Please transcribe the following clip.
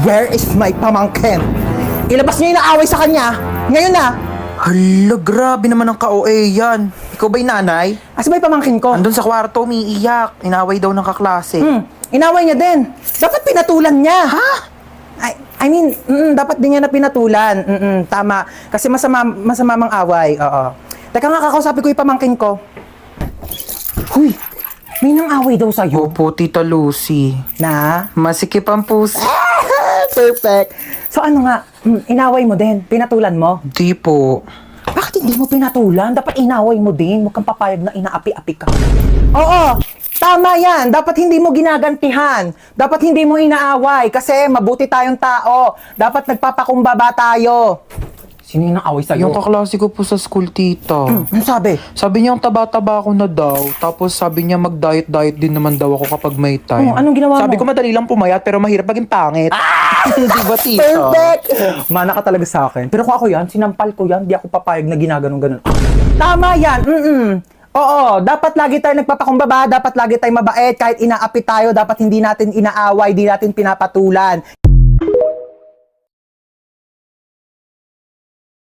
Where is my pamangkin? Ilabas niyo yung naaway sa kanya. Ngayon na. Hala, grabe naman ang ka-OA yan. Ikaw ba'y nanay? Asa ba yung pamangkin ko? Andun sa kwarto, umiiyak. Inaway daw ng kaklase. Inaway niya din. Dapat pinatulan niya. Ha? I mean, dapat din niya na pinatulan. Tama. Kasi masama mang away. Oo. Teka nga, kakausapin ko yung pamangkin ko. Huy, may nang away daw sa'yo. Opo, Tita Lucy. Na? Masikip ang puso. Perfect. So ano nga, inaway mo din, pinatulan mo. Di po. Bakit hindi mo pinatulan? Dapat inaway mo din. Huwag kang papayag na inaapi-api ka. Oo, tama yan. Dapat hindi mo ginagantihan. Dapat hindi mo inaaway kasi mabuti tayong tao. Dapat nagpapakumbaba tayo. Sino yung away sa'yo? Yung kaklase ko po sa school, tita. Ano sabi? Sabi niya, ang taba-taba ako na daw. Tapos sabi niya, mag-diet-diet din naman daw ako kapag may time. Oh, anong ginawa Sabi mo? ko, madali lang pumayat, pero mahirap maging pangit. Di ba, tita? Perfect! Mana ka talaga sa akin. Pero kung ako yan, sinampal ko yan, di ako papayag na ginaganon-ganon. Tama yan! Oo, dapat lagi tayo nagpapakumbaba, dapat lagi tayo mabait, kahit inaapi tayo, dapat hindi natin inaaway, di natin pinapatulan.